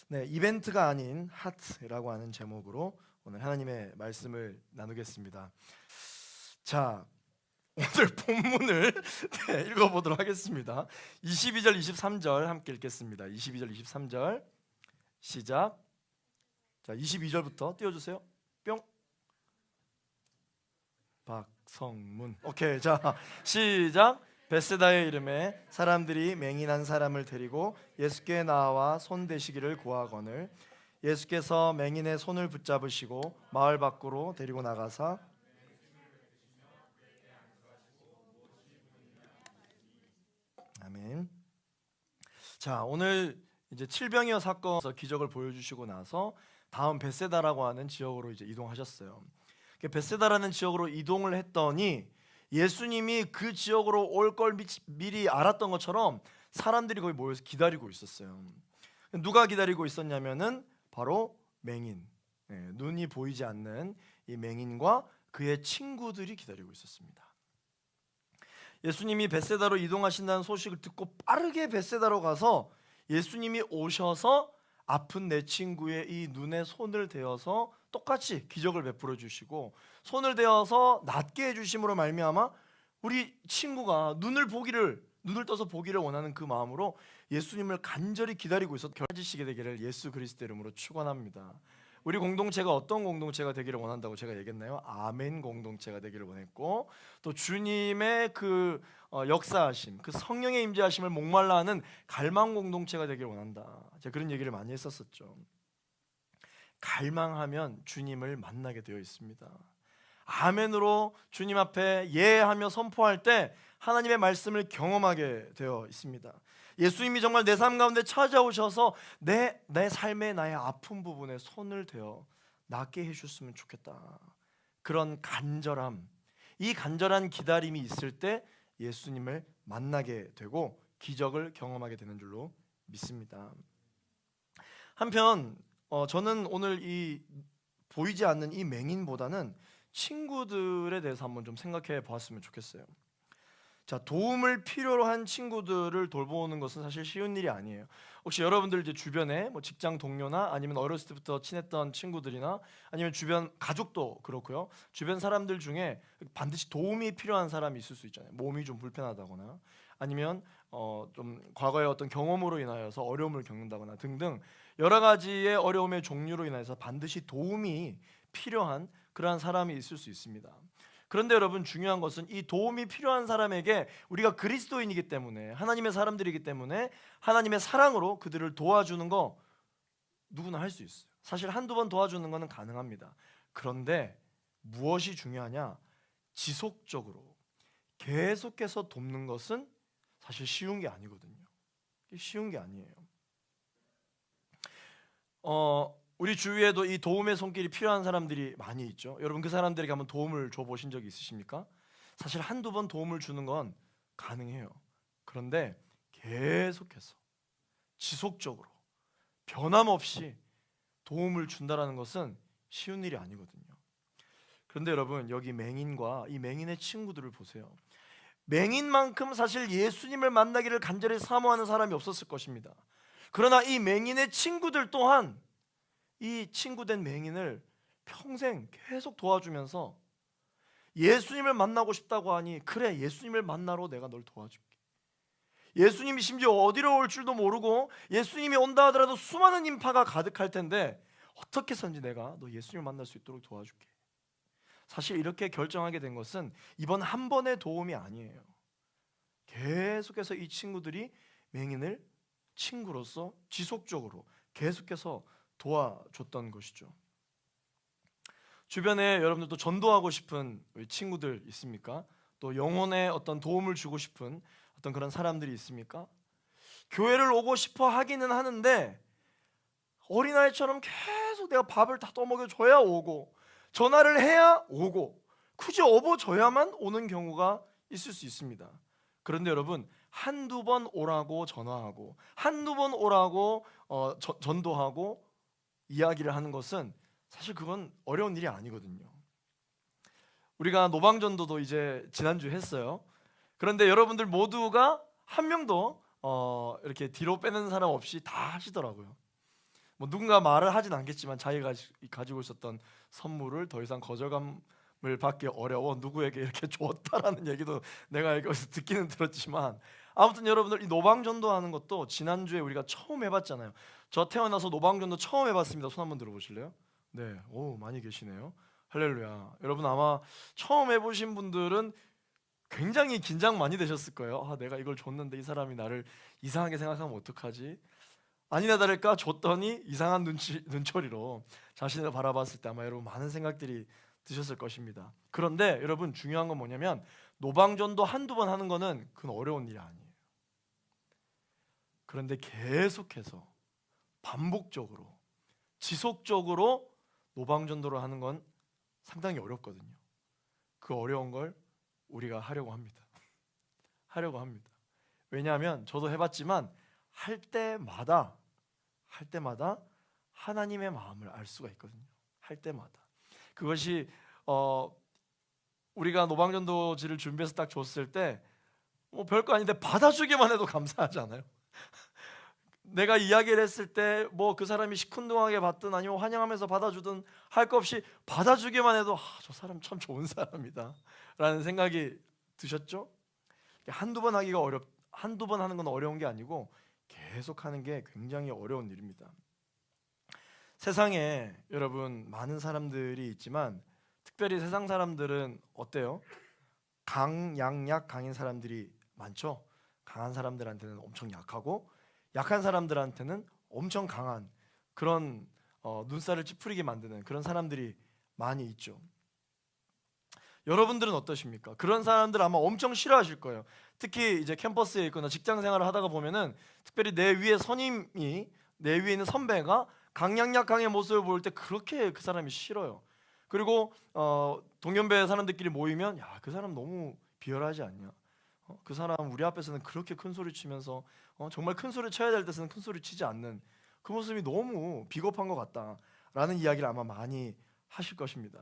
네, 이벤트가 아닌 하트라고 하는 제목으로 오늘 하나님의 말씀을 나누겠습니다. 자, 오늘 본문을 읽어보도록 하겠습니다. 22절, 23절 함께 읽겠습니다. 22절, 23절 시작. 자, 22절부터 띄워주세요. 뿅. 박성문. 오케이, 자 시작. 베세다의 이름에 사람들이 맹인한 사람을 데리고 예수께 나와 손 대시기를 구하거늘 예수께서 맹인의 손을 붙잡으시고 마을 밖으로 데리고 나가사 아멘. 자, 오늘 이제 칠병이어 사건에서 기적을 보여주시고 나서 다음 베세다라고 하는 지역으로 이제 이동하셨어요. 베세다라는 지역으로 이동을 했더니 예수님이 그 지역으로 올 걸 미리 알았던 것처럼 사람들이 거기 모여서 기다리고 있었어요. 누가 기다리고 있었냐면은 바로 맹인, 눈이 보이지 않는 이 맹인과 그의 친구들이 기다리고 있었습니다. 예수님이 베세다로 이동하신다는 소식을 듣고 빠르게 베세다로 가서 예수님이 오셔서 아픈 내 친구의 이 눈에 손을 대어서 똑같이 기적을 베풀어 주시고 손을 대어서 낫게 해주심으로 말미암아 우리 친구가 눈을 떠서 보기를 원하는 그 마음으로 예수님을 간절히 기다리고 있어 결지시게 되기를 예수 그리스도 이름으로 축원합니다. 우리 공동체가 어떤 공동체가 되기를 원한다고 제가 얘기했나요? 아멘 공동체가 되기를 원했고, 또 주님의 그 역사하심, 그 성령의 임재하심을 목말라 하는 갈망 공동체가 되기를 원한다. 제가 그런 얘기를 많이 했었었죠. 갈망하면 주님을 만나게 되어 있습니다. 아멘으로 주님 앞에 예하며 선포할 때 하나님의 말씀을 경험하게 되어 있습니다. 예수님이 정말 내 삶 가운데 찾아오셔서 내 삶의 나의 아픈 부분에 손을 대어 낫게 해주셨으면 좋겠다. 그런 간절함, 이 간절한 기다림이 있을 때 예수님을 만나게 되고 기적을 경험하게 되는 줄로 믿습니다. 한편 저는 오늘 이 보이지 않는 이 맹인보다는 친구들에 대해서 한번 좀 생각해 보았으면 좋겠어요. 자, 도움을 필요로 한 친구들을 돌보는 것은 사실 쉬운 일이 아니에요. 혹시 여러분들 이제 주변에 뭐 직장 동료나 아니면 어렸을 때부터 친했던 친구들이나 아니면 주변 가족도 그렇고요. 주변 사람들 중에 반드시 도움이 필요한 사람이 있을 수 있잖아요. 몸이 좀 불편하다거나 아니면 좀 과거의 어떤 경험으로 인하여서 어려움을 겪는다거나 등등 여러 가지의 어려움의 종류로 인해서 반드시 도움이 필요한 그러한 사람이 있을 수 있습니다. 그런데 여러분 중요한 것은 이 도움이 필요한 사람에게 우리가 그리스도인이기 때문에 하나님의 사람들이기 때문에 하나님의 사랑으로 그들을 도와주는 거 누구나 할 수 있어요. 사실 한두 번 도와주는 것은 가능합니다. 그런데 무엇이 중요하냐? 지속적으로 계속해서 돕는 것은 사실 쉬운 게 아니거든요. 쉬운 게 아니에요. 우리 주위에도 이 도움의 손길이 필요한 사람들이 많이 있죠. 여러분 그 사람들에게 한번 도움을 줘보신 적이 있으십니까? 사실 한두 번 도움을 주는 건 가능해요. 그런데 계속해서 지속적으로 변함없이 도움을 준다는 것은 쉬운 일이 아니거든요. 그런데 여러분 여기 맹인과 이 맹인의 친구들을 보세요. 맹인만큼 사실 예수님을 만나기를 간절히 사모하는 사람이 없었을 것입니다. 그러나 이 맹인의 친구들 또한 이 친구된 맹인을 평생 계속 도와주면서 예수님을 만나고 싶다고 하니 그래 예수님을 만나러 내가 널 도와줄게. 예수님이 심지어 어디로 올 줄도 모르고 예수님이 온다 하더라도 수많은 인파가 가득할 텐데 어떻게 해서든지 내가 너 예수님을 만날 수 있도록 도와줄게. 사실 이렇게 결정하게 된 것은 이번 한 번의 도움이 아니에요. 계속해서 이 친구들이 맹인을 친구로서 지속적으로 계속해서 도와줬던 것이죠. 주변에 여러분들도 전도하고 싶은 친구들 있습니까? 또 영혼에 어떤 도움을 주고 싶은 어떤 그런 사람들이 있습니까? 교회를 오고 싶어 하기는 하는데 어린아이처럼 계속 내가 밥을 다 떠먹여줘야 오고 전화를 해야 오고 굳이 업어줘야만 오는 경우가 있을 수 있습니다. 그런데 여러분 한두 번 오라고 전화하고 한두 번 오라고 전도하고 이야기를 하는 것은 사실 그건 어려운 일이 아니거든요. 우리가 노방전도도 이제 지난주에 했어요. 그런데 여러분들 모두가 한 명도 이렇게 뒤로 빼는 사람 없이 다 하시더라고요. 뭐 누군가 말을 하진 않겠지만 자기가 가지고 있었던 선물을 더 이상 거절감을 받기 어려워 누구에게 이렇게 줬다라는 얘기도 내가 여기서 듣기는 들었지만, 아무튼 여러분들, 이 노방전도하는 것도 지난주에 우리가 처음 해봤잖아요. 저 태어나서 노방전도 처음 해봤습니다. 손 한번 들어보실래요? 네, 오, 많이 계시네요. 할렐루야. 여러분 아마 처음 해보신 분들은 굉장히 긴장 많이 되셨을 거예요. 아, 내가 이걸 줬는데 이 사람이 나를 이상하게 생각하면 어떡하지? 아니나 다를까 줬더니 이상한 눈초리로 자신을 바라봤을 때 아마 여러분 많은 생각들이 드셨을 것입니다. 그런데 여러분, 중요한 건 뭐냐면 노방전도 한두 번 하는 거는 그건 어려운 일이 아니에요. 그런데 계속해서 반복적으로 지속적으로 노방전도를 하는 건 상당히 어렵거든요. 그 어려운 걸 우리가 하려고 합니다. 하려고 합니다. 왜냐하면 저도 해봤지만 할 때마다 하나님의 마음을 알 수가 있거든요. 할 때마다. 그것이 우리가 노방전도지를 준비해서 딱 줬을 때 뭐 별거 아닌데 받아주기만 해도 감사하잖아요. 내가 이야기를 했을 때 뭐 그 사람이 시큰둥하게 받든 아니면 환영하면서 받아주든 할 거 없이 받아주기만 해도 저 사람 참 좋은 사람이다 라는 생각이 드셨죠? 한두 번 하는 건 어려운 게 아니고 계속 하는 게 굉장히 어려운 일입니다. 세상에 여러분 많은 사람들이 있지만 특별히 세상 사람들은 어때요? 강약약 강인 사람들이 많죠. 강한 사람들한테는 엄청 약하고 약한 사람들한테는 엄청 강한 그런 눈살을 찌푸리게 만드는 그런 사람들이 많이 있죠. 여러분들은 어떠십니까? 그런 사람들 아마 엄청 싫어하실 거예요. 특히 이제 캠퍼스에 있거나 직장 생활을 하다가 보면은 특별히 내 위에 선임이, 내 위에 있는 선배가 강약약강의 모습을 볼 때 그렇게 그 사람이 싫어요. 그리고 동년배 사람들끼리 모이면 야, 그 사람 너무 비열하지 않냐? 그 사람 우리 앞에서는 그렇게 큰 소리 치면서 정말 큰 소리 쳐야 될 때서는 큰 소리 치지 않는 그 모습이 너무 비겁한 것 같다라는 이야기를 아마 많이 하실 것입니다.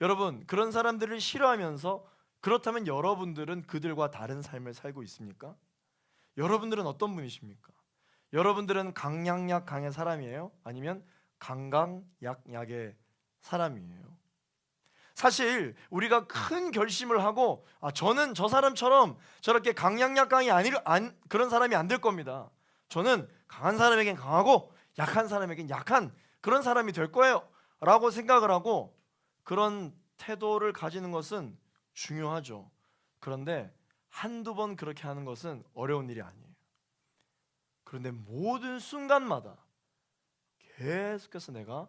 여러분, 그런 사람들을 싫어하면서 그렇다면 여러분들은 그들과 다른 삶을 살고 있습니까? 여러분들은 어떤 분이십니까? 여러분들은 강약약 강의 사람이에요? 아니면 강강약약의 사람이에요? 사실 우리가 큰 결심을 하고 저는 저 사람처럼 저렇게 강약약강이 그런 사람이 안 될 겁니다. 저는 강한 사람에겐 강하고 약한 사람에겐 약한 그런 사람이 될 거예요 라고 생각을 하고 그런 태도를 가지는 것은 중요하죠. 그런데 한두 번 그렇게 하는 것은 어려운 일이 아니에요. 그런데 모든 순간마다 계속해서 내가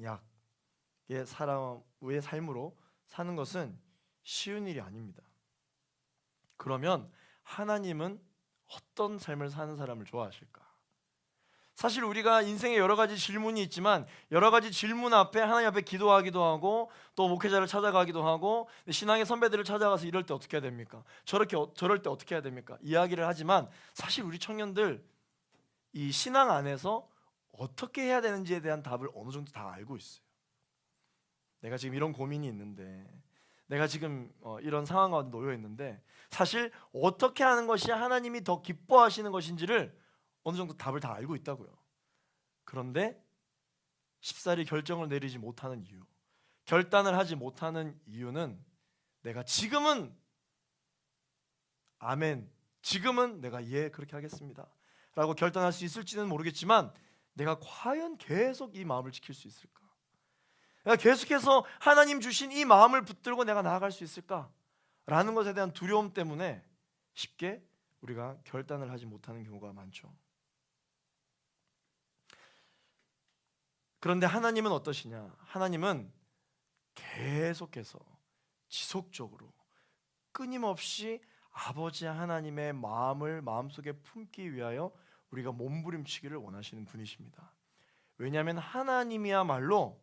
약의 사람의 삶으로 사는 것은 쉬운 일이 아닙니다. 그러면 하나님은 어떤 삶을 사는 사람을 좋아하실까? 사실 우리가 인생에 여러 가지 질문이 있지만 여러 가지 질문 앞에 하나님 앞에 기도하기도 하고 또 목회자를 찾아가기도 하고 신앙의 선배들을 찾아가서 이럴 때 어떻게 해야 됩니까? 저럴 때 어떻게 해야 됩니까? 이야기를 하지만 사실 우리 청년들 이 신앙 안에서 어떻게 해야 되는지에 대한 답을 어느 정도 다 알고 있어요. 내가 지금 이런 고민이 있는데 내가 지금 이런 상황 가운데 놓여 있는데 사실 어떻게 하는 것이 하나님이 더 기뻐하시는 것인지를 어느 정도 답을 다 알고 있다고요. 그런데 쉽사리 결정을 내리지 못하는 이유, 결단을 하지 못하는 이유는 내가 지금은 아멘, 지금은 내가 예 그렇게 하겠습니다 라고 결단할 수 있을지는 모르겠지만 내가 과연 계속 이 마음을 지킬 수 있을까? 내가 계속해서 하나님 주신 이 마음을 붙들고 내가 나아갈 수 있을까? 라는 것에 대한 두려움 때문에 쉽게 우리가 결단을 하지 못하는 경우가 많죠. 그런데 하나님은 어떠시냐? 하나님은 계속해서 지속적으로 끊임없이 아버지 하나님의 마음을 마음속에 품기 위하여 우리가 몸부림치기를 원하시는 분이십니다. 왜냐하면 하나님이야말로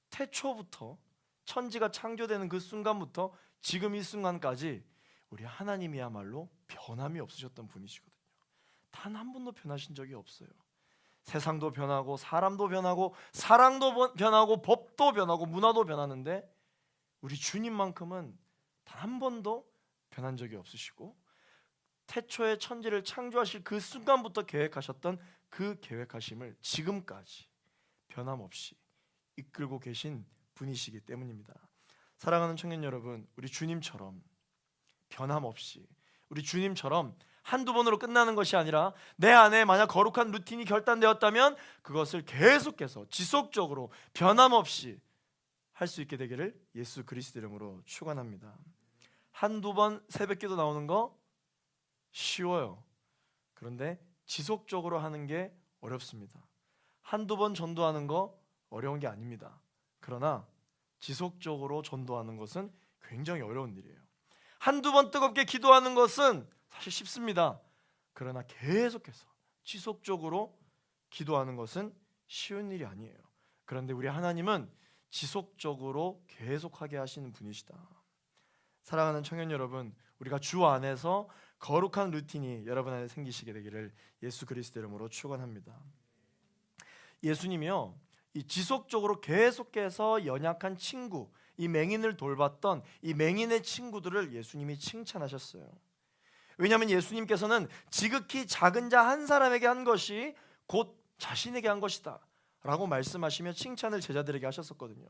태초부터 천지가 창조되는 그 순간부터 지금 이 순간까지 우리 하나님이야말로 변함이 없으셨던 분이시거든요. 단 한 번도 변하신 적이 없어요. 세상도 변하고 사람도 변하고 사랑도 변하고 법도 변하고 문화도 변하는데 우리 주님만큼은 단 한 번도 변한 적이 없으시고 태초에 천지를 창조하실 그 순간부터 계획하셨던 그 계획하심을 지금까지 변함없이 이끌고 계신 분이시기 때문입니다. 사랑하는 청년 여러분, 우리 주님처럼 변함없이, 우리 주님처럼 한두 번으로 끝나는 것이 아니라 내 안에 만약 거룩한 루틴이 결단되었다면 그것을 계속해서 지속적으로 변함없이 할 수 있게 되기를 예수 그리스도 이름으로 축원합니다. 한두 번 새벽기도 나오는 거 쉬워요. 그런데 지속적으로 하는 게 어렵습니다. 한두 번 전도하는 거 어려운 게 아닙니다. 그러나 지속적으로 전도하는 것은 굉장히 어려운 일이에요. 한두 번 뜨겁게 기도하는 것은 사실 쉽습니다. 그러나 계속해서 지속적으로 기도하는 것은 쉬운 일이 아니에요. 그런데 우리 하나님은 지속적으로 계속하게 하시는 분이시다. 사랑하는 청년 여러분, 우리가 주 안에서 거룩한 루틴이 여러분 안에 생기시게 되기를 예수 그리스도 이름으로 축원합니다. 예수님이요, 이 지속적으로 계속해서 연약한 친구, 이 맹인을 돌봤던 이 맹인의 친구들을 예수님이 칭찬하셨어요. 왜냐하면 예수님께서는 지극히 작은 자 한 사람에게 한 것이 곧 자신에게 한 것이다 라고 말씀하시며 칭찬을 제자들에게 하셨었거든요.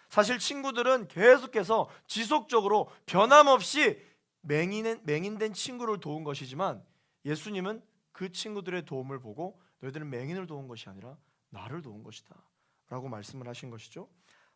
사실 친구들은 계속해서 지속적으로 변함없이 맹인된 친구를 도운 것이지만 예수님은 그 친구들의 도움을 보고 너희들은 맹인을 도운 것이 아니라 나를 도운 것이다 라고 말씀을 하신 것이죠.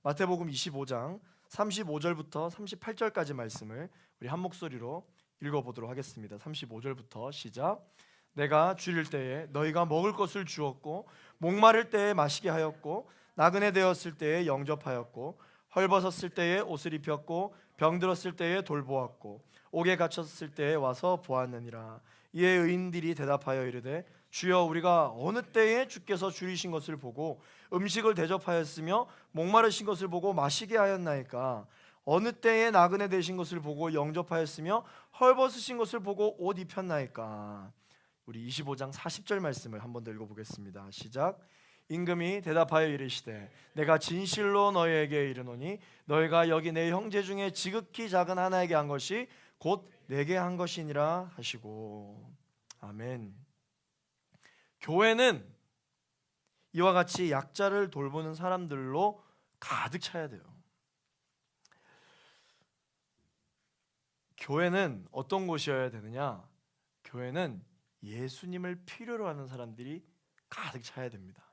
마태복음 25장 35절부터 38절까지 말씀을 우리 한 목소리로 읽어보도록 하겠습니다. 35절부터 시작. 내가 줄일 때에 너희가 먹을 것을 주었고 목마를 때에 마시게 하였고 나그네 되었을 때에 영접하였고 헐벗었을 때에 옷을 입혔고 병들었을 때에 돌보았고 옥에 갇혔을 때에 와서 보았느니라. 이에 의인들이 대답하여 이르되 주여 우리가 어느 때에 주께서 줄이신 것을 보고 음식을 대접하였으며 목마르신 것을 보고 마시게 하였나이까. 어느 때에 나그네 되신 것을 보고 영접하였으며 헐벗으신 것을 보고 옷 입혔나이까. 우리 25장 40절 말씀을 한 번 더 읽어보겠습니다. 시작. 임금이 대답하여 이르시되 내가 진실로 너희에게 이르노니 너희가 여기 내 형제 중에 지극히 작은 하나에게 한 것이 곧 내게 한 것이니라 하시고. 아멘. 교회는 이와 같이 약자를 돌보는 사람들로 가득 차야 돼요. 교회는 어떤 곳이어야 되느냐? 교회는 예수님을 필요로 하는 사람들이 가득 차야 됩니다.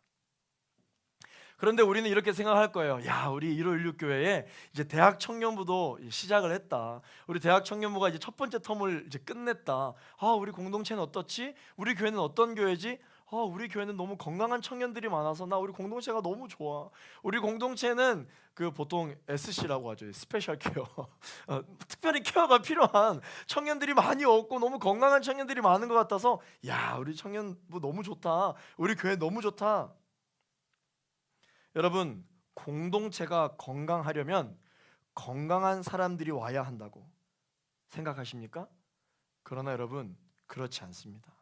그런데 우리는 이렇게 생각할 거예요. 야, 우리 1516 교회에 이제 대학 청년부도 시작을 했다. 우리 대학 청년부가 이제 첫 번째 텀을 이제 끝냈다. 아, 우리 공동체는 어떻지? 우리 교회는 어떤 교회지? 우리 교회는 너무 건강한 청년들이 많아서 나 우리 공동체가 너무 좋아. 우리 공동체는 그 보통 SC라고 하죠. 스페셜 케어. 특별히 케어가 필요한 청년들이 많이 없고 너무 건강한 청년들이 많은 것 같아서 야, 우리 청년부 너무 좋다. 우리 교회 너무 좋다. 여러분, 공동체가 건강하려면 건강한 사람들이 와야 한다고 생각하십니까? 그러나 여러분, 그렇지 않습니다.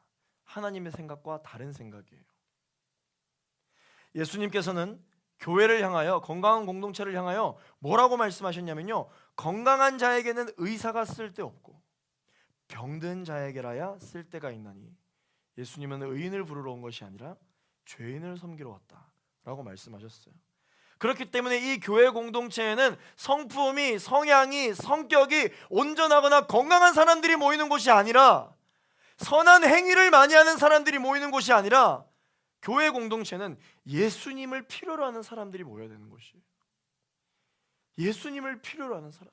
하나님의 생각과 다른 생각이에요. 예수님께서는 교회를 향하여, 건강한 공동체를 향하여 뭐라고 말씀하셨냐면요, 건강한 자에게는 의사가 쓸데없고 병든 자에게라야 쓸데가 있나니 예수님은 의인을 부르러 온 것이 아니라 죄인을 섬기러 왔다 라고 말씀하셨어요. 그렇기 때문에 이 교회 공동체에는 성품이, 성향이, 성격이 온전하거나 건강한 사람들이 모이는 곳이 아니라, 선한 행위를 많이 하는 사람들이 모이는 곳이 아니라, 교회 공동체는 예수님을 필요로 하는 사람들이 모여야 되는 곳이에요. 예수님을 필요로 하는 사람.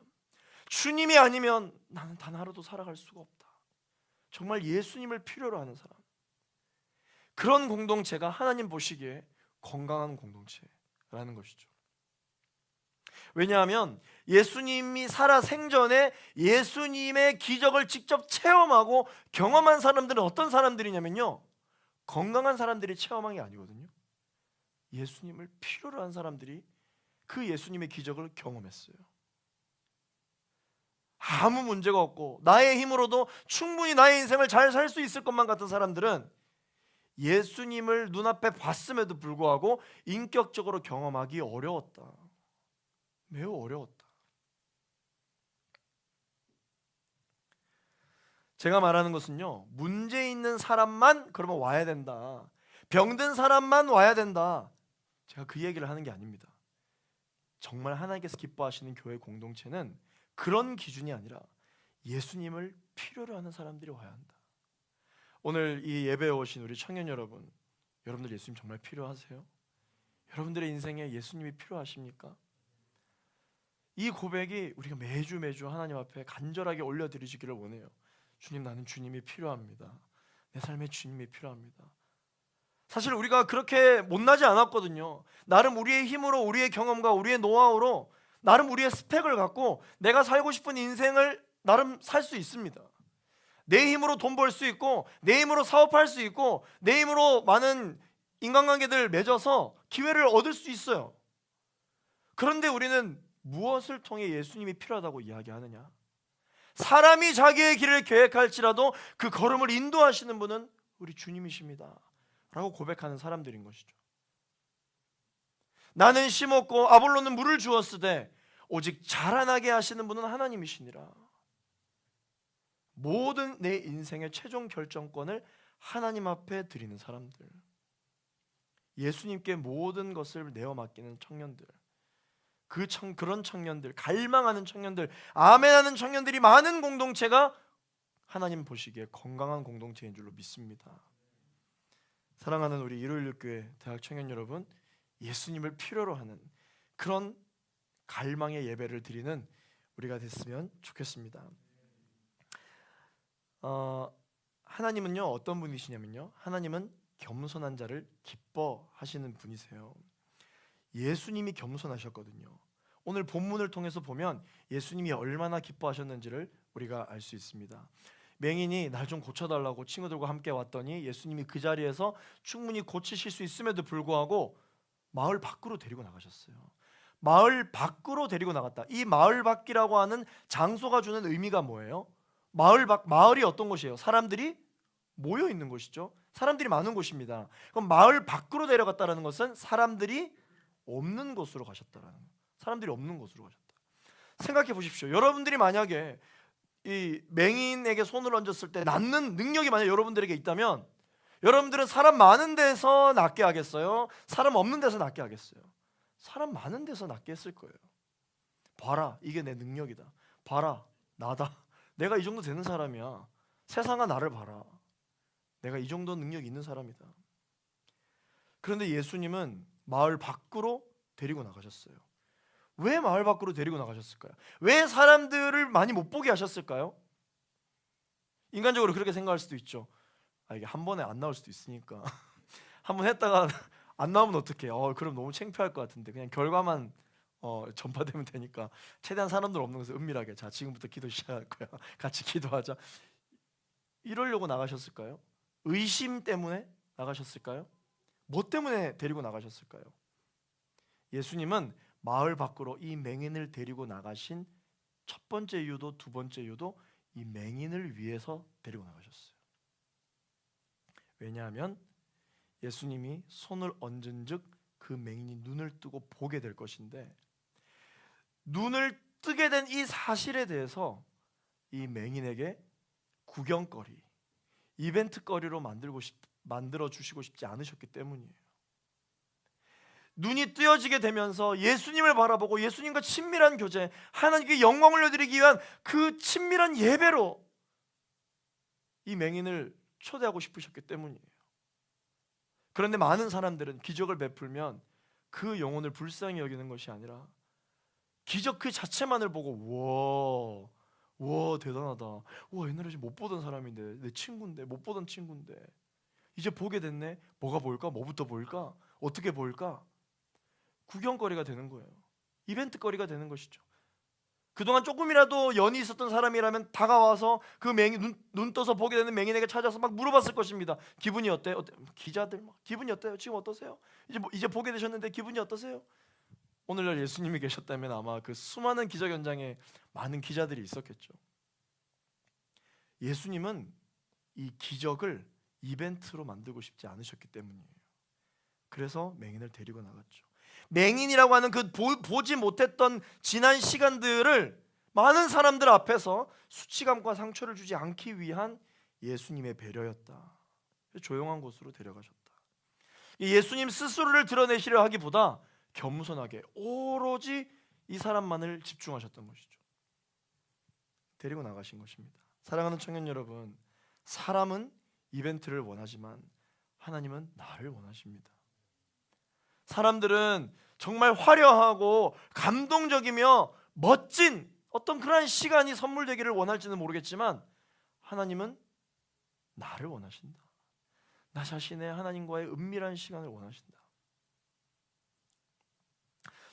주님이 아니면 나는 단 하루도 살아갈 수가 없다. 정말 예수님을 필요로 하는 사람. 그런 공동체가 하나님 보시기에 건강한 공동체라는 것이죠. 왜냐하면 예수님이 살아 생전에 예수님의 기적을 직접 체험하고 경험한 사람들은 어떤 사람들이냐면요, 건강한 사람들이 체험한 게 아니거든요. 예수님을 필요로 한 사람들이 그 예수님의 기적을 경험했어요. 아무 문제가 없고 나의 힘으로도 충분히 나의 인생을 잘 살 수 있을 것만 같은 사람들은 예수님을 눈앞에 봤음에도 불구하고 인격적으로 경험하기 어려웠다. 매우 어려웠다. 제가 말하는 것은요, 문제 있는 사람만 그러면 와야 된다, 병든 사람만 와야 된다, 제가 그 얘기를 하는 게 아닙니다. 정말 하나님께서 기뻐하시는 교회 공동체는 그런 기준이 아니라 예수님을 필요로 하는 사람들이 와야 한다. 오늘 이 예배에 오신 우리 청년 여러분, 여러분들 예수님 정말 필요하세요? 여러분들의 인생에 예수님이 필요하십니까? 이 고백이 우리가 매주 하나님 앞에 간절하게 올려드리시기를 원해요. 주님, 나는 주님이 필요합니다. 내 삶에 주님이 필요합니다. 사실 우리가 그렇게 못나지 않았거든요. 나름 우리의 힘으로, 우리의 경험과 우리의 노하우로, 나름 우리의 스펙을 갖고 내가 살고 싶은 인생을 나름 살 수 있습니다. 내 힘으로 돈 벌 수 있고, 내 힘으로 사업할 수 있고, 내 힘으로 많은 인간관계들 맺어서 기회를 얻을 수 있어요. 그런데 우리는 무엇을 통해 예수님이 필요하다고 이야기하느냐? 사람이 자기의 길을 계획할지라도 그 걸음을 인도하시는 분은 우리 주님이십니다 라고 고백하는 사람들인 것이죠. 나는 심었고 아볼로는 물을 주었으되 오직 자라나게 하시는 분은 하나님이시니라. 모든 내 인생의 최종 결정권을 하나님 앞에 드리는 사람들, 예수님께 모든 것을 내어 맡기는 청년들, 그런 청년들, 갈망하는 청년들, 아멘하는 청년들이 많은 공동체가 하나님 보시기에 건강한 공동체인 줄로 믿습니다. 사랑하는 우리 일요일교회 대학 청년 여러분, 예수님을 필요로 하는 그런 갈망의 예배를 드리는 우리가 됐으면 좋겠습니다. 하나님은요, 어떤 분이시냐면요, 하나님은 겸손한 자를 기뻐하시는 분이세요. 예수님이 겸손하셨거든요. 오늘 본문을 통해서 보면 예수님이 얼마나 기뻐하셨는지를 우리가 알 수 있습니다. 맹인이 날 좀 고쳐달라고 친구들과 함께 왔더니 예수님이 그 자리에서 충분히 고치실 수 있음에도 불구하고 마을 밖으로 데리고 나가셨어요. 마을 밖으로 데리고 나갔다. 이 마을 밖이라고 하는 장소가 주는 의미가 뭐예요? 마을이 어떤 곳이에요? 사람들이 모여 있는 곳이죠. 사람들이 많은 곳입니다. 그럼 마을 밖으로 데려갔다는 것은 사람들이 없는 곳으로 가셨다라는 거예요. 사람들이 없는 곳으로 가셨다. 생각해 보십시오. 여러분들이 만약에 이 맹인에게 손을 얹었을 때 낫는 능력이 만약 여러분들에게 있다면 여러분들은 사람 많은 데서 낫게 하겠어요? 사람 없는 데서 낫게 하겠어요? 사람 많은 데서 낫게 했을 거예요. 봐라, 이게 내 능력이다. 봐라, 나다. 내가 이 정도 되는 사람이야. 세상아, 나를 봐라. 내가 이 정도 능력이 있는 사람이다. 그런데 예수님은 마을 밖으로 데리고 나가셨어요. 왜 마을 밖으로 데리고 나가셨을까요? 왜 사람들을 많이 못 보게 하셨을까요? 인간적으로 그렇게 생각할 수도 있죠. 이게 한 번에 안 나올 수도 있으니까 한 번 했다가 안 나오면 어떡해? 그럼 너무 창피할 것 같은데 그냥 결과만 전파되면 되니까 최대한 사람들 없는 곳에 은밀하게, 자, 지금부터 기도 시작할 거야. 같이 기도하자. 이러려고 나가셨을까요? 의심 때문에 나가셨을까요? 뭐 때문에 데리고 나가셨을까요? 예수님은 마을 밖으로 이 맹인을 데리고 나가신 첫 번째 이유도 두 번째 이유도 이 맹인을 위해서 데리고 나가셨어요. 왜냐하면 예수님이 손을 얹은 즉 그 맹인이 눈을 뜨고 보게 될 것인데, 눈을 뜨게 된 이 사실에 대해서 이 맹인에게 구경거리, 이벤트거리로 만들어 주시고 싶지 않으셨기 때문이에요. 눈이 뜨여지게 되면서 예수님을 바라보고 예수님과 친밀한 교제, 하나님께 영광을 올려드리기 위한 그 친밀한 예배로 이 맹인을 초대하고 싶으셨기 때문이에요. 그런데 많은 사람들은 기적을 베풀면 그 영혼을 불쌍히 여기는 것이 아니라 기적 그 자체만을 보고 와 대단하다, 와 옛날에 못 보던 사람인데, 내 친구인데, 못 보던 친구인데 이제 보게 됐네, 뭐가 보일까? 뭐부터 보일까? 어떻게 보일까? 구경거리가 되는 거예요. 이벤트거리가 되는 것이죠. 그동안 조금이라도 연이 있었던 사람이라면 다가와서 그 맹인, 눈 떠서 보게 되는 맹인에게 찾아서 막 물어봤을 것입니다. 기분이 어때? 기자들 막 기분이 어때요? 지금 어떠세요? 이제 보게 되셨는데 기분이 어떠세요? 오늘날 예수님이 계셨다면 아마 그 수많은 기적 현장에 많은 기자들이 있었겠죠. 예수님은 이 기적을 이벤트로 만들고 싶지 않으셨기 때문이에요. 그래서 맹인을 데리고 나갔죠. 맹인이라고 하는 그 보지 못했던 지난 시간들을 많은 사람들 앞에서 수치감과 상처를 주지 않기 위한 예수님의 배려였다. 조용한 곳으로 데려가셨다. 예수님 스스로를 드러내시려 하기보다 겸손하게 오로지 이 사람만을 집중하셨던 것이죠. 데리고 나가신 것입니다. 사랑하는 청년 여러분, 사람은 이벤트를 원하지만 하나님은 나를 원하십니다. 사람들은 정말 화려하고 감동적이며 멋진 어떤 그러한 시간이 선물되기를 원할지는 모르겠지만 하나님은 나를 원하신다. 나 자신의 하나님과의 은밀한 시간을 원하신다.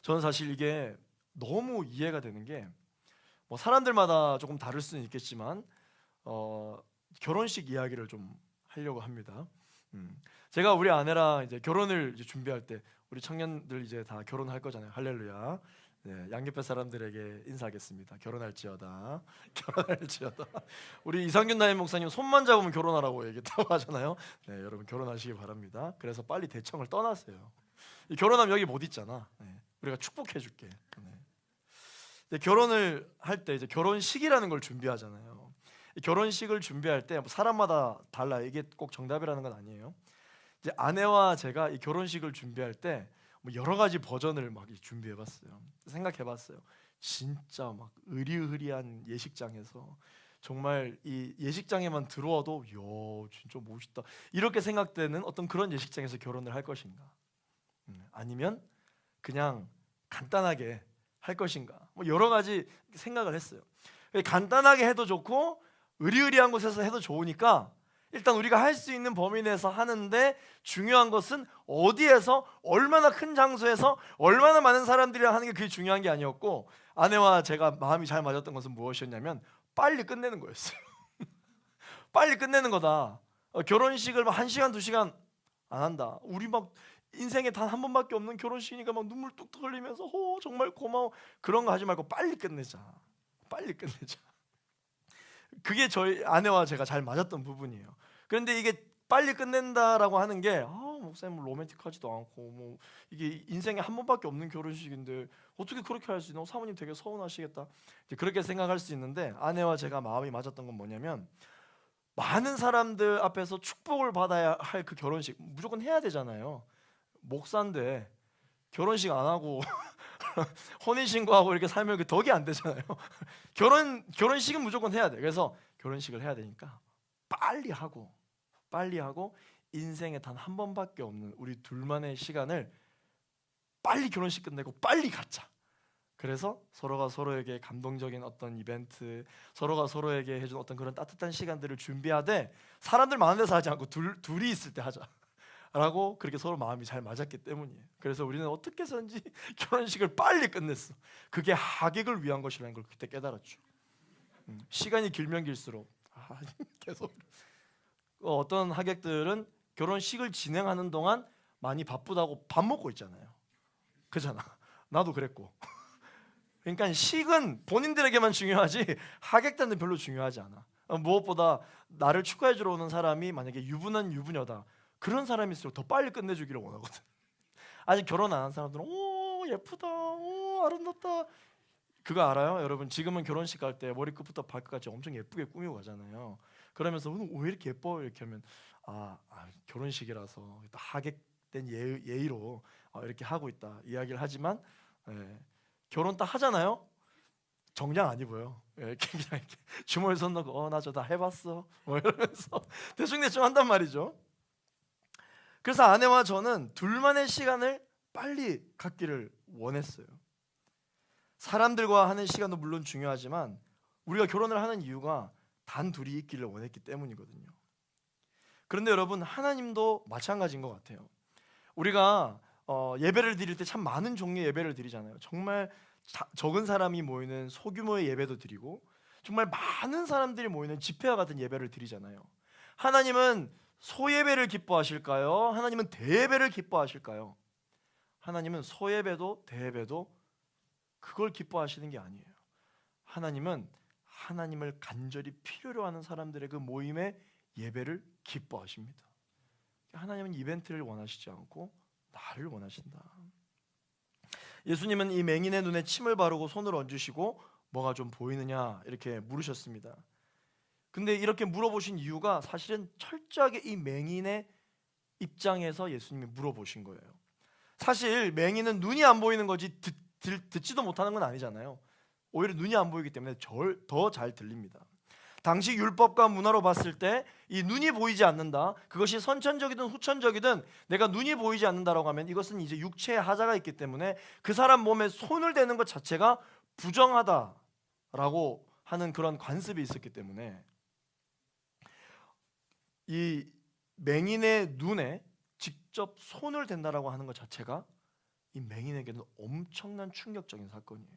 저는 사실 이게 너무 이해가 되는 게 뭐 사람들마다 조금 다를 수는 있겠지만 결혼식 이야기를 좀 하려고 합니다. 제가 우리 아내랑 이제 결혼을 이제 준비할 때 우리 청년들 이제 다 결혼할 거잖아요. 할렐루야. 네, 양옆에 사람들에게 인사하겠습니다. 결혼할지어다. 결혼할지어다. 우리 이상균 나임 목사님 손만 잡으면 결혼하라고 얘기했다고 하잖아요. 네, 여러분 결혼하시기 바랍니다. 그래서 빨리 대청을 떠나세요. 결혼하면 여기 못 있잖아. 네, 우리가 축복해줄게. 네. 결혼을 할 때 이제 결혼식이라는 걸 준비하잖아요. 결혼식을 준비할 때 사람마다 달라. 이게 꼭 정답이라는 건 아니에요. 이제 아내와 제가 이 결혼식을 준비할 때 뭐 여러 가지 버전을 막 준비해봤어요. 생각해봤어요. 진짜 막 으리으리한 예식장에서 정말 이 예식장에만 들어와도 야 진짜 멋있다 이렇게 생각되는 어떤 그런 예식장에서 결혼을 할 것인가, 아니면 그냥 간단하게 할 것인가, 뭐 여러 가지 생각을 했어요. 간단하게 해도 좋고 으리으리한 곳에서 해도 좋으니까 일단 우리가 할 수 있는 범위 내에서 하는데 중요한 것은 어디에서 얼마나 큰 장소에서 얼마나 많은 사람들이랑 하는 게 그게 중요한 게 아니었고, 아내와 제가 마음이 잘 맞았던 것은 무엇이었냐면 빨리 끝내는 거였어요. 빨리 끝내는 거다. 결혼식을 막 1시간 2시간 안 한다. 우리 막 인생에 단 한 번밖에 없는 결혼식이니까 막 눈물 뚝뚝 흘리면서 정말 고마워 그런 거 하지 말고 빨리 끝내자. 빨리 끝내자. 그게 저희 아내와 제가 잘 맞았던 부분이에요. 그런데 이게 빨리 끝낸다라고 하는 게 목사님 로맨틱하지도 않고 뭐 이게 인생에 한 번밖에 없는 결혼식인데 어떻게 그렇게 할 수 있나? 사모님 되게 서운하시겠다. 이제 그렇게 생각할 수 있는데 아내와 제가 마음이 맞았던 건 뭐냐면 많은 사람들 앞에서 축복을 받아야 할 그 결혼식 무조건 해야 되잖아요. 목사인데 결혼식 안 하고 혼인신고하고 이렇게 살면 그 덕이 안 되잖아요. 결혼식은 무조건 해야 돼. 그래서 결혼식을 해야 되니까 빨리 하고 인생에 단 한 번밖에 없는 우리 둘만의 시간을 빨리 결혼식 끝내고 빨리 갖자. 그래서 서로가 서로에게 감동적인 어떤 이벤트, 서로가 서로에게 해준 어떤 그런 따뜻한 시간들을 준비하되 사람들 많은 데서 하지 않고 둘이 있을 때 하자 라고 그렇게 서로 마음이 잘 맞았기 때문이에요. 그래서 우리는 어떻게 해서든지 결혼식을 빨리 끝냈어. 그게 하객을 위한 것이라는 걸 그때 깨달았죠. 시간이 길면 길수록 계속 어떤 하객들은 결혼식을 진행하는 동안 많이 바쁘다고 밥 먹고 있잖아요. 그잖아. 나도 그랬고. 그러니까 식은 본인들에게만 중요하지 하객들한테 별로 중요하지 않아. 무엇보다 나를 축하해 주러 오는 사람이 만약에 유부남 유부녀다. 그런 사람일수록 더 빨리 끝내주기를 원하거든. 아직 결혼 안 한 사람들은 오 예쁘다, 오 아름답다. 그거 알아요? 여러분 지금은 결혼식 갈 때 머리끝부터 발끝까지 엄청 예쁘게 꾸미고 가잖아요. 그러면서 왜 이렇게 예뻐? 이렇게 하면 결혼식이라서 또 하객된 예의로 이렇게 하고 있다 이야기를 하지만 결혼 딱 하잖아요. 정장 안 입어요. 이렇게 그냥 이렇게 주머니 손 넣고 나 저 다 해봤어 뭐 이러면서 대충 한단 말이죠. 그래서 아내와 저는 둘만의 시간을 빨리 갖기를 원했어요. 사람들과 하는 시간도 물론 중요하지만 우리가 결혼을 하는 이유가 단 둘이 있기를 원했기 때문이거든요. 그런데 여러분 하나님도 마찬가지인 것 같아요. 우리가 예배를 드릴 때 참 많은 종류의 예배를 드리잖아요. 정말 적은 사람이 모이는 소규모의 예배도 드리고 정말 많은 사람들이 모이는 집회와 같은 예배를 드리잖아요. 하나님은 소예배를 기뻐하실까요? 하나님은 대예배를 기뻐하실까요? 하나님은 소예배도 대예배도 그걸 기뻐하시는 게 아니에요. 하나님은 하나님을 간절히 필요로 하는 사람들의 그 모임의 예배를 기뻐하십니다. 하나님은 이벤트를 원하시지 않고 나를 원하신다. 예수님은 이 맹인의 눈에 침을 바르고 손을 얹으시고 뭐가 좀 보이느냐 이렇게 물으셨습니다. 근데 이렇게 물어보신 이유가 사실은 철저하게 이 맹인의 입장에서 예수님이 물어보신 거예요. 사실 맹인은 눈이 안 보이는 거지 듣지도 못하는 건 아니잖아요. 오히려 눈이 안 보이기 때문에 더 잘 들립니다. 당시 율법과 문화로 봤을 때 이 눈이 보이지 않는다, 그것이 선천적이든 후천적이든 내가 눈이 보이지 않는다라고 하면 이것은 이제 육체의 하자가 있기 때문에 그 사람 몸에 손을 대는 것 자체가 부정하다라고 하는 그런 관습이 있었기 때문에 이 맹인의 눈에 직접 손을 댄다라고 하는 것 자체가 이 맹인에게는 엄청난 충격적인 사건이에요.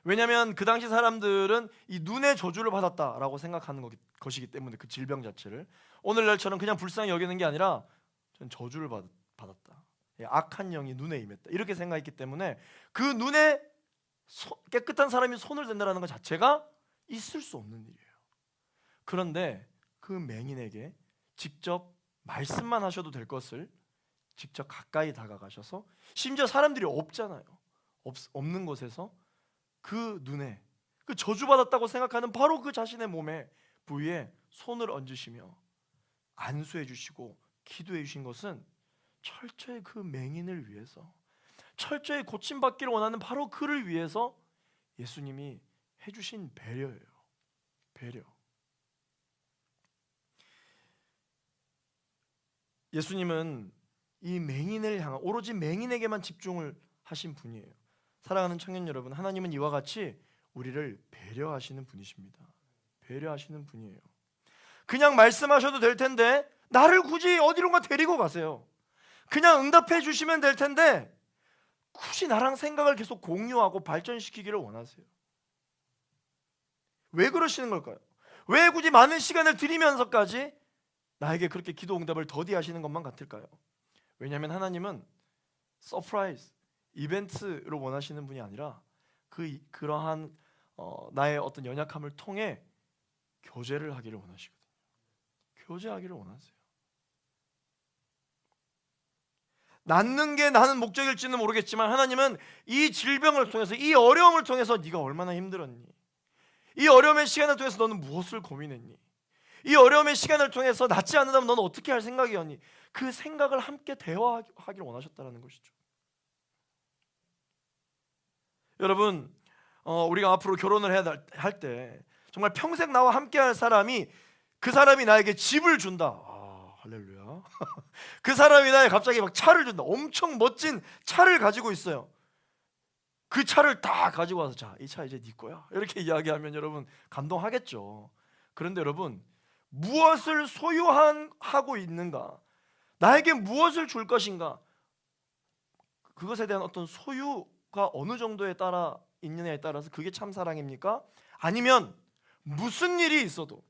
왜냐하면 그 당시 사람들은 이 눈의 저주를 받았다라고 생각하는 것이기 때문에 그 질병 자체를 오늘날처럼 그냥 불쌍히 여기는 게 아니라 전 저주를 받았다. 악한 영이 눈에 임했다. 이렇게 생각했기 때문에 그 눈에 깨끗한 사람이 손을 댄다는 것 자체가 있을 수 없는 일이에요. 그런데 그 맹인에게 직접 말씀만 하셔도 될 것을 직접 가까이 다가가셔서, 심지어 사람들이 없잖아요. 없는 곳에서 그 눈에 그 저주받았다고 생각하는 바로 그 자신의 몸에 부위에 손을 얹으시며 안수해 주시고 기도해 주신 것은 철저히 그 맹인을 위해서, 철저히 고침받기를 원하는 바로 그를 위해서 예수님이 해주신 배려예요. 배려. 예수님은 이 맹인을 향한, 오로지 맹인에게만 집중을 하신 분이에요. 사랑하는 청년 여러분, 하나님은 이와 같이 우리를 배려하시는 분이십니다. 배려하시는 분이에요. 그냥 말씀하셔도 될 텐데 나를 굳이 어디론가 데리고 가세요. 그냥 응답해 주시면 될 텐데 굳이 나랑 생각을 계속 공유하고 발전시키기를 원하세요. 왜 그러시는 걸까요? 왜 굳이 많은 시간을 들이면서까지 나에게 그렇게 기도 응답을 더디하시는 것만 같을까요? 왜냐하면 하나님은 서프라이즈, 이벤트로 원하시는 분이 아니라 그러한 나의 어떤 연약함을 통해 교제를 하기를 원하시거든요. 교제하기를 원하세요. 낫는 게 나는 목적일지는 모르겠지만 하나님은 이 질병을 통해서, 이 어려움을 통해서 네가 얼마나 힘들었니? 이 어려움의 시간을 통해서 너는 무엇을 고민했니? 이 어려움의 시간을 통해서 낫지 않는다면 너는 어떻게 할 생각이었니? 그 생각을 함께 대화하기를 원하셨다는 것이죠. 여러분, 우리가 앞으로 결혼을 해야 할 때 정말 평생 나와 함께 할 사람이, 그 사람이 나에게 집을 준다. 할렐루야. 그 사람이 나에게 갑자기 막 차를 준다. 엄청 멋진 차를 가지고 있어요. 그 차를 다 가지고 와서 자, 이 차 이제 네 거야. 이렇게 이야기하면 여러분 감동하겠죠. 그런데 여러분, 무엇을 소유하고 있는가? 나에게 무엇을 줄 것인가? 그것에 대한 어떤 소유가 어느 정도에 따라 있느냐에 따라서 그게 참 사랑입니까? 아니면 무슨 일이 있어도,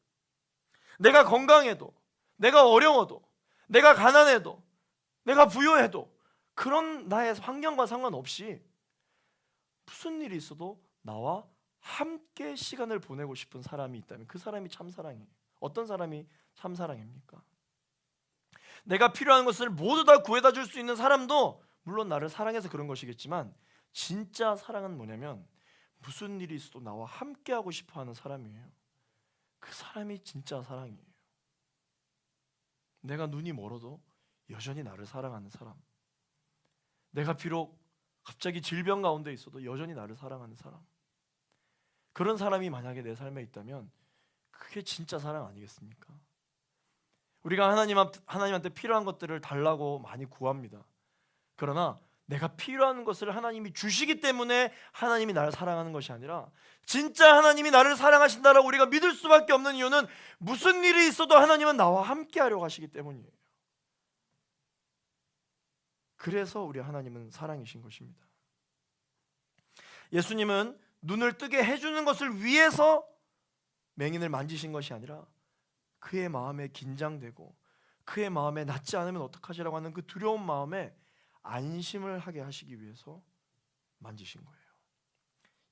내가 건강해도, 내가 어려워도, 내가 가난해도, 내가 부유해도, 그런 나의 환경과 상관없이 무슨 일이 있어도 나와 함께 시간을 보내고 싶은 사람이 있다면 그 사람이 참사랑이에요. 어떤 사람이 참사랑입니까? 내가 필요한 것을 모두 다 구해다 줄 수 있는 사람도 물론 나를 사랑해서 그런 것이겠지만, 진짜 사랑은 뭐냐면 무슨 일이 있어도 나와 함께 하고 싶어하는 사람이에요. 그 사람이 진짜 사랑이에요. 내가 눈이 멀어도 여전히 나를 사랑하는 사람, 내가 비록 갑자기 질병 가운데 있어도 여전히 나를 사랑하는 사람, 그런 사람이 만약에 내 삶에 있다면 그게 진짜 사랑 아니겠습니까? 우리가 하나님한테 필요한 것들을 달라고 많이 구합니다. 그러나 내가 필요한 것을 하나님이 주시기 때문에 하나님이 나를 사랑하는 것이 아니라, 진짜 하나님이 나를 사랑하신다라고 우리가 믿을 수밖에 없는 이유는 무슨 일이 있어도 하나님은 나와 함께 하려고 하시기 때문이에요. 그래서 우리 하나님은 사랑이신 것입니다. 예수님은 눈을 뜨게 해주는 것을 위해서 맹인을 만지신 것이 아니라 그의 마음에 긴장되고 그의 마음에 낫지 않으면 어떡하지라고 하는 그 두려운 마음에 안심을 하게 하시기 위해서 만지신 거예요.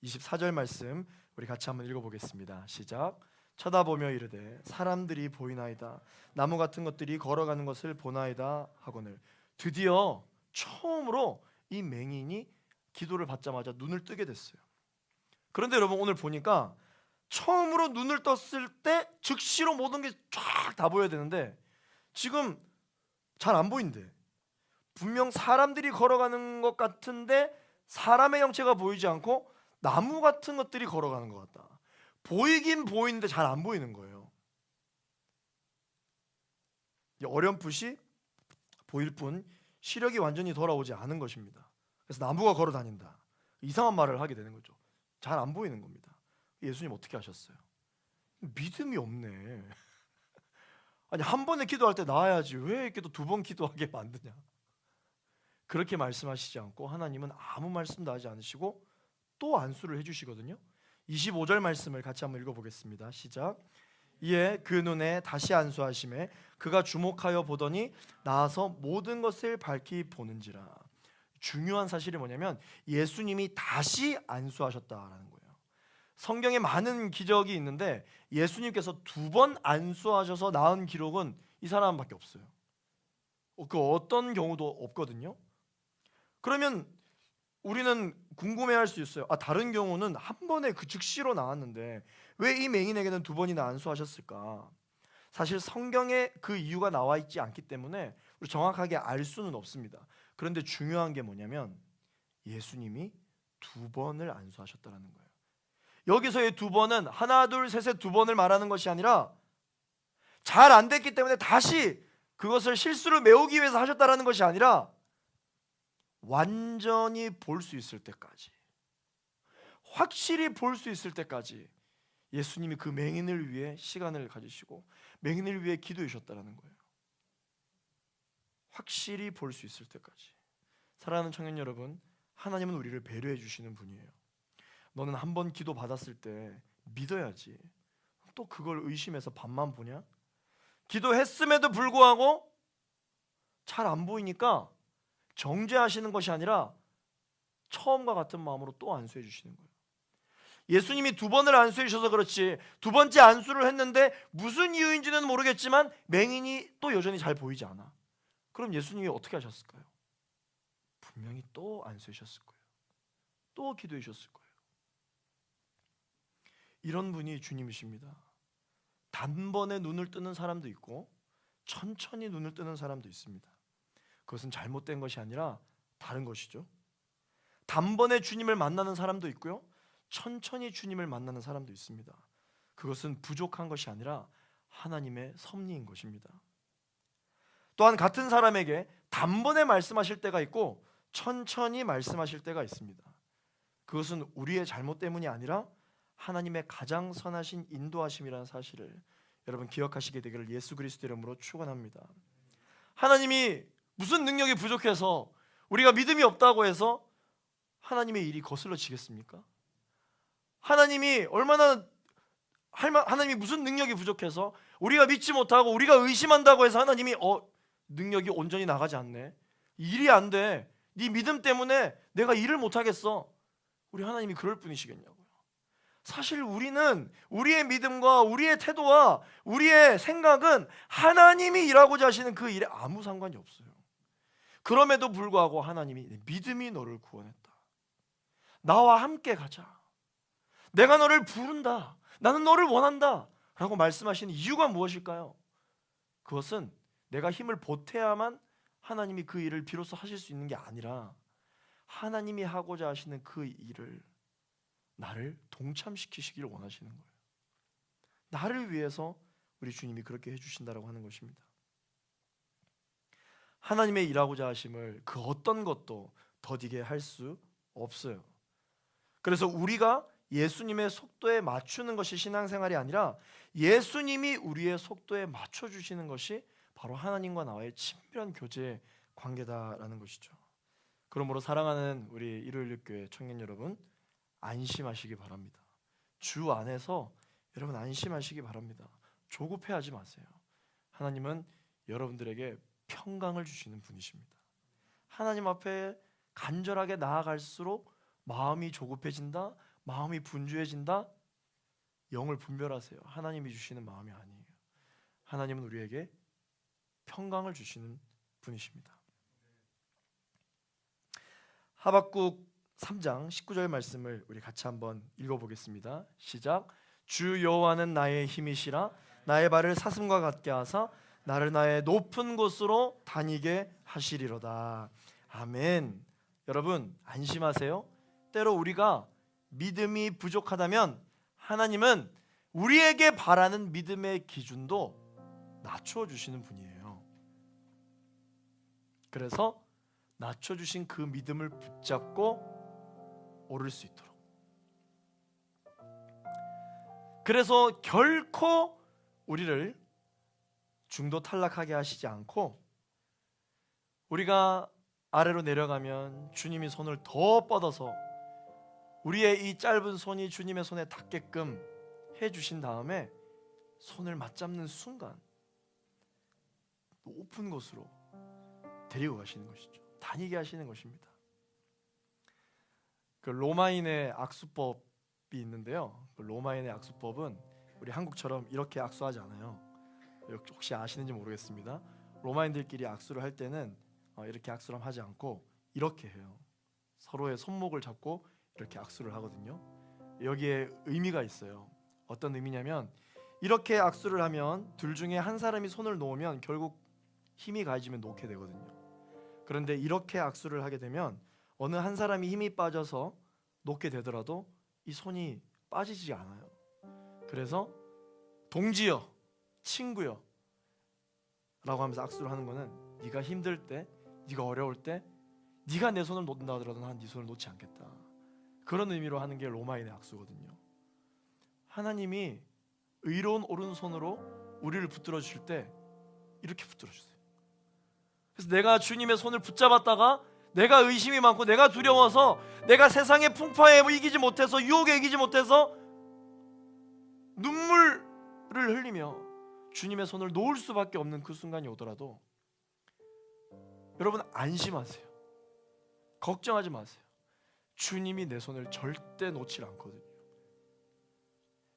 24절 말씀 우리 같이 한번 읽어보겠습니다. 시작. 쳐다보며 이르되 사람들이 보이나이다. 나무 같은 것들이 걸어가는 것을 보나이다 하거늘. 드디어 처음으로 이 맹인이 기도를 받자마자 눈을 뜨게 됐어요. 그런데 여러분 오늘 보니까 처음으로 눈을 떴을 때 즉시로 모든 게 쫙 다 보여야 되는데 지금 잘 안 보인대. 분명 사람들이 걸어가는 것 같은데 사람의 형체가 보이지 않고 나무 같은 것들이 걸어가는 것 같다. 보이긴 보이는데 잘 안 보이는 거예요. 어렴풋이 보일 뿐 시력이 완전히 돌아오지 않은 것입니다. 그래서 나무가 걸어 다닌다, 이상한 말을 하게 되는 거죠. 잘 안 보이는 겁니다. 예수님 어떻게 하셨어요? 믿음이 없네. 아니 한 번에 기도할 때 나아야지 왜 이렇게 또 두 번 기도하게 만드냐. 그렇게 말씀하시지 않고 하나님은 아무 말씀도 하지 않으시고 또 안수를 해주시거든요. 25절 말씀을 같이 한번 읽어보겠습니다. 시작. 이에 그 눈에 다시 안수하심에 그가 주목하여 보더니 나아서 모든 것을 밝히 보는지라. 중요한 사실이 뭐냐면 예수님이 다시 안수하셨다라는 거예요. 성경에 많은 기적이 있는데 예수님께서 두 번 안수하셔서 나은 기록은 이 사람밖에 없어요. 그 어떤 경우도 없거든요. 그러면 우리는 궁금해할 수 있어요. 다른 경우는 한 번에 그 즉시로 나왔는데 왜 이 맹인에게는 두 번이나 안수하셨을까? 사실 성경에 그 이유가 나와 있지 않기 때문에 우리 정확하게 알 수는 없습니다. 그런데 중요한 게 뭐냐면 예수님이 두 번을 안수하셨다는 거예요. 여기서의 두 번은 하나 둘 셋의 두 번을 말하는 것이 아니라 잘 안 됐기 때문에 다시 그것을 실수를 메우기 위해서 하셨다는 것이 아니라 완전히 볼 수 있을 때까지, 확실히 볼 수 있을 때까지 예수님이 그 맹인을 위해 시간을 가지시고 맹인을 위해 기도해 주셨다는 거예요. 확실히 볼 수 있을 때까지. 사랑하는 청년 여러분, 하나님은 우리를 배려해 주시는 분이에요. 너는 한 번 기도 받았을 때 믿어야지. 또 그걸 의심해서 밤만 보냐? 기도했음에도 불구하고 잘 안 보이니까 정죄하시는 것이 아니라 처음과 같은 마음으로 또 안수해 주시는 거예요. 예수님이 두 번을 안수해 주셔서 그렇지 두 번째 안수를 했는데 무슨 이유인지는 모르겠지만 맹인이 또 여전히 잘 보이지 않아. 그럼 예수님이 어떻게 하셨을까요? 분명히 또 안수해 주셨을 거예요. 또 기도해 주셨을 거예요. 이런 분이 주님이십니다. 단번에 눈을 뜨는 사람도 있고 천천히 눈을 뜨는 사람도 있습니다. 그것은 잘못된 것이 아니라 다른 것이죠. 단번에 주님을 만나는 사람도 있고요, 천천히 주님을 만나는 사람도 있습니다. 그것은 부족한 것이 아니라 하나님의 섭리인 것입니다. 또한 같은 사람에게 단번에 말씀하실 때가 있고 천천히 말씀하실 때가 있습니다. 그것은 우리의 잘못 때문이 아니라 하나님의 가장 선하신 인도하심이라는 사실을 여러분 기억하시게 되기를 예수 그리스도 이름으로 축원합니다. 하나님이 무슨 능력이 부족해서 우리가 믿음이 없다고 해서 하나님의 일이 거슬러지겠습니까? 하나님이 하나님이 무슨 능력이 부족해서 우리가 믿지 못하고 우리가 의심한다고 해서 하나님이 능력이 온전히 나가지 않네, 일이 안 돼, 네 믿음 때문에 내가 일을 못하겠어, 우리 하나님이 그럴 뿐이시겠냐고요. 사실 우리는 우리의 믿음과 우리의 태도와 우리의 생각은 하나님이 일하고자 하시는 그 일에 아무 상관이 없어요. 그럼에도 불구하고 하나님이 믿음이 너를 구원했다, 나와 함께 가자, 내가 너를 부른다, 나는 너를 원한다 라고 말씀하시는 이유가 무엇일까요? 그것은 내가 힘을 보태야만 하나님이 그 일을 비로소 하실 수 있는 게 아니라 하나님이 하고자 하시는 그 일을 나를 동참시키시기를 원하시는 거예요. 나를 위해서 우리 주님이 그렇게 해주신다라고 하는 것입니다. 하나님의 일하고자 하심을 그 어떤 것도 더디게 할 수 없어요. 그래서 우리가 예수님의 속도에 맞추는 것이 신앙생활이 아니라 예수님이 우리의 속도에 맞춰주시는 것이 바로 하나님과 나와의 친밀한 교제 관계다라는 것이죠. 그러므로 사랑하는 우리 일요일교회 청년 여러분, 안심하시기 바랍니다. 주 안에서 여러분 안심하시기 바랍니다. 조급해하지 마세요. 하나님은 여러분들에게 평강을 주시는 분이십니다. 하나님 앞에 간절하게 나아갈수록 마음이 조급해진다, 마음이 분주해진다, 영을 분별하세요. 하나님이 주시는 마음이 아니에요. 하나님은 우리에게 평강을 주시는 분이십니다. 하박국 3장 19절 말씀을 우리 같이 한번 읽어보겠습니다. 시작. 주 여호와는 나의 힘이시라. 나의 발을 사슴과 같게 하사 나를 나의 높은 곳으로 다니게 하시리로다. 아멘. 여러분 안심하세요. 때로 우리가 믿음이 부족하다면 하나님은 우리에게 바라는 믿음의 기준도 낮춰 주시는 분이에요. 그래서 낮춰 주신 그 믿음을 붙잡고 오를 수 있도록, 그래서 결코 우리를 중도 탈락하게 하시지 않고 우리가 아래로 내려가면 주님이 손을 더 뻗어서 우리의 이 짧은 손이 주님의 손에 닿게끔 해주신 다음에 손을 맞잡는 순간 높은 곳으로 데리고 가시는 것이죠. 다니게 하시는 것입니다. 그 로마인의 악수법이 있는데요. 그 로마인의 악수법은 우리 한국처럼 이렇게 악수하지 않아요. 혹시 아시는지 모르겠습니다. 로마인들끼리 악수를 할 때는 이렇게 악수를 하지 않고 이렇게 해요. 서로의 손목을 잡고 이렇게 악수를 하거든요. 여기에 의미가 있어요. 어떤 의미냐면 이렇게 악수를 하면 둘 중에 한 사람이 손을 놓으면 결국 힘이 가해지면 놓게 되거든요. 그런데 이렇게 악수를 하게 되면 어느 한 사람이 힘이 빠져서 놓게 되더라도 이 손이 빠지지 않아요. 그래서 동지여, 친구여 라고 하면서 악수를 하는 거는 네가 힘들 때, 네가 어려울 때 네가 내 손을 놓는다 하더라도 난 네 손을 놓지 않겠다. 그런 의미로 하는 게 로마인의 악수거든요. 하나님이 의로운 오른손으로 우리를 붙들어 주실 때 이렇게 붙들어 주세요. 그래서 내가 주님의 손을 붙잡았다가 내가 의심이 많고 내가 두려워서 내가 세상의 풍파에 이기지 못해서 유혹에 이기지 못해서 눈물을 흘리며 주님의 손을 놓을 수밖에 없는 그 순간이 오더라도 여러분 안심하세요. 걱정하지 마세요. 주님이 내 손을 절대 놓지 않거든요.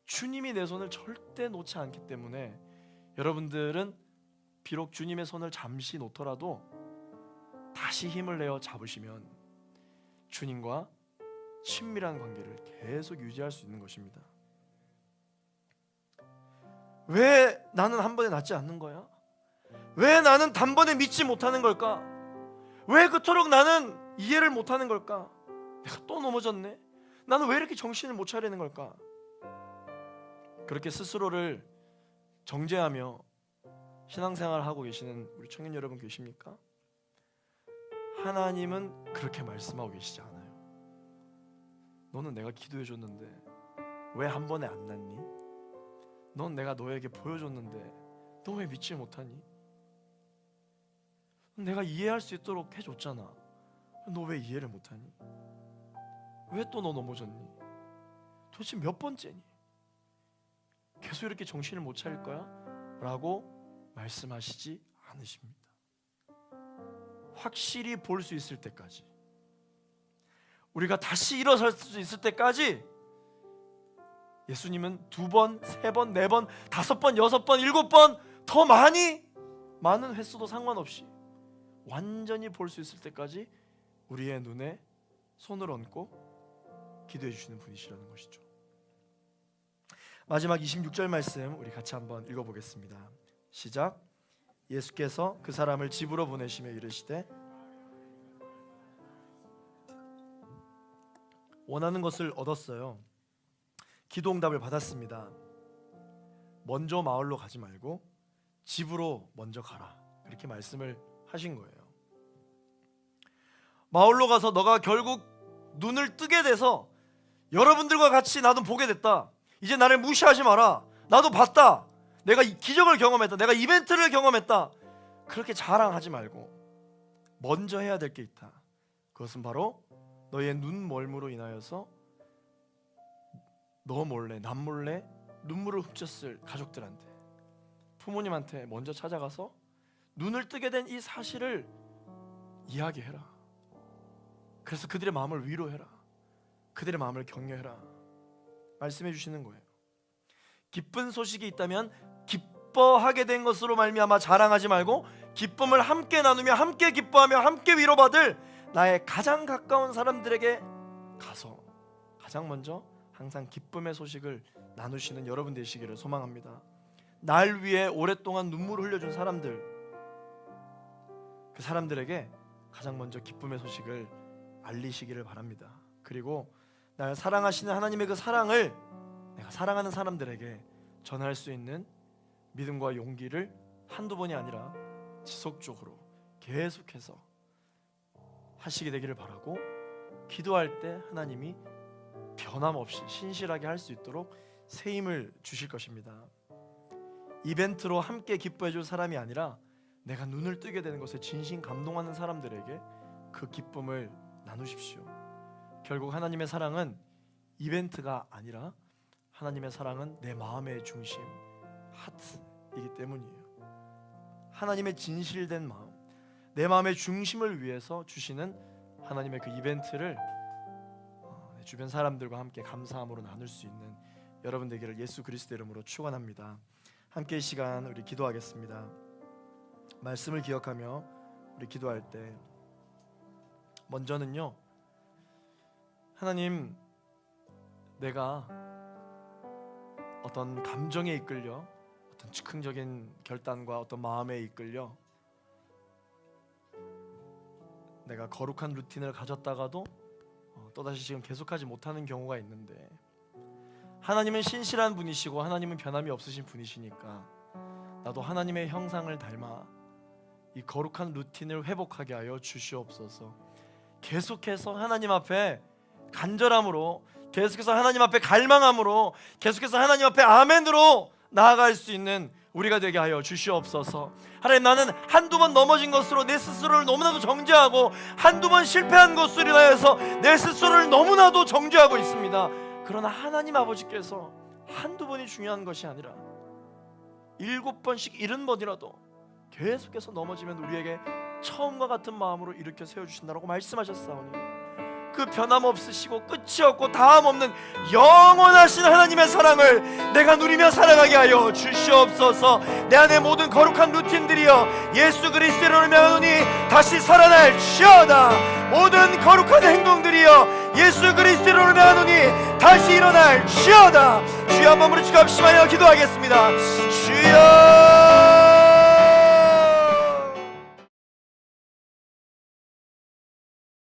주님이 내 손을 절대 놓지 않기 때문에 여러분들은 비록 주님의 손을 잠시 놓더라도 다시 힘을 내어 잡으시면 주님과 친밀한 관계를 계속 유지할 수 있는 것입니다. 왜 나는 한 번에 낫지 않는 거야? 왜 나는 단번에 믿지 못하는 걸까? 왜 그토록 나는 이해를 못하는 걸까? 내가 또 넘어졌네? 나는 왜 이렇게 정신을 못 차리는 걸까? 그렇게 스스로를 정죄하며 신앙생활을 하고 계시는 우리 청년 여러분 계십니까? 하나님은 그렇게 말씀하고 계시지 않아요. 너는 내가 기도해 줬는데 왜 한 번에 안 낫니? 넌 내가 너에게 보여줬는데 너 왜 믿지 못하니? 내가 이해할 수 있도록 해줬잖아. 너 왜 이해를 못하니? 왜 또 너 넘어졌니? 도대체 몇 번째니? 계속 이렇게 정신을 못 차릴 거야? 라고 말씀하시지 않으십니다. 확실히 볼 수 있을 때까지, 우리가 다시 일어설 수 있을 때까지 예수님은 2번, 3번, 4번, 5번, 6번, 7번 더 많은 횟수도 상관없이 완전히 볼 수 있을 때까지 우리의 눈에 손을 얹고 기도해 주시는 분이시라는 것이죠. 마지막 26절 말씀 우리 같이 한번 읽어보겠습니다. 시작. 예수께서 그 사람을 집으로 보내시며 이르시되 원하는 것을 얻었어요. 기도 응답을 받았습니다. 먼저 마을로 가지 말고 집으로 먼저 가라. 그렇게 말씀을 하신 거예요. 마을로 가서 너가 결국 눈을 뜨게 돼서 여러분들과 같이 나도 보게 됐다. 이제 나를 무시하지 마라. 나도 봤다. 내가 기적을 경험했다. 내가 이벤트를 경험했다. 그렇게 자랑하지 말고 먼저 해야 될 게 있다. 그것은 바로 너의 눈멀무로 인하여서 너 몰래 남 몰래 눈물을 훔쳤을 가족들한테, 부모님한테 먼저 찾아가서 눈을 뜨게 된 이 사실을 이야기해라. 그래서 그들의 마음을 위로해라. 그들의 마음을 격려해라. 말씀해 주시는 거예요. 기쁜 소식이 있다면 기뻐하게 된 것으로 말미암아 자랑하지 말고 기쁨을 함께 나누며 함께 기뻐하며 함께 위로받을 나의 가장 가까운 사람들에게 가서 가장 먼저 항상 기쁨의 소식을 나누시는 여러분 되시기를 소망합니다. 날 위해 오랫동안 눈물을 흘려준 사람들, 그 사람들에게 가장 먼저 기쁨의 소식을 알리시기를 바랍니다. 그리고 날 사랑하시는 하나님의 그 사랑을 내가 사랑하는 사람들에게 전할 수 있는 믿음과 용기를 한두 번이 아니라 지속적으로 계속해서 하시게 되기를 바라고, 기도할 때 하나님이 변함없이 신실하게 할 수 있도록 새 힘을 주실 것입니다. 이벤트로 함께 기뻐해 줄 사람이 아니라 내가 눈을 뜨게 되는 것에 진심 감동하는 사람들에게 그 기쁨을 나누십시오. 결국 하나님의 사랑은 이벤트가 아니라 하나님의 사랑은 내 마음의 중심, 하트이기 때문이에요. 하나님의 진실된 마음, 내 마음의 중심을 위해서 주시는 하나님의 그 이벤트를 주변 사람들과 함께 감사함으로 나눌 수 있는 여러분 되기를 예수 그리스도 이름으로 축원합니다. 함께 이 시간 우리 기도하겠습니다. 말씀을 기억하며 우리 기도할 때 먼저는요, 하나님, 내가 어떤 감정에 이끌려, 어떤 즉흥적인 결단과 어떤 마음에 이끌려 내가 거룩한 루틴을 가졌다가도 또다시 지금 계속하지 못하는 경우가 있는데, 하나님은 신실한 분이시고 하나님은 변함이 없으신 분이시니까 나도 하나님의 형상을 닮아 이 거룩한 루틴을 회복하게 하여 주시옵소서. 계속해서 하나님 앞에 간절함으로, 계속해서 하나님 앞에 갈망함으로, 계속해서 하나님 앞에 아멘으로 나아갈 수 있는 우리가 되게 하여 주시옵소서. 하나님, 나는 한두 번 넘어진 것으로 내 스스로를 너무나도 정죄하고 한두 번 실패한 것으로 인하여서 내 스스로를 너무나도 정죄하고 있습니다. 그러나 하나님 아버지께서 한두 번이 중요한 것이 아니라 7번씩 70번이라도 계속해서 넘어지면 우리에게 처음과 같은 마음으로 일으켜 세워주신다고 말씀하셨사오니, 그 변함없으시고 끝이 없고 다음 없는 영원하신 하나님의 사랑을 내가 누리며 살아가게 하여 주시옵소서. 내 안에 모든 거룩한 루틴들이여 예수 그리스도로 명하노니 다시 살아날지어다. 모든 거룩한 행동들이여 예수 그리스도로 명하노니 다시 일어날지어다. 주여, 한번 부르짖고 합심하여 기도하겠습니다. 주여,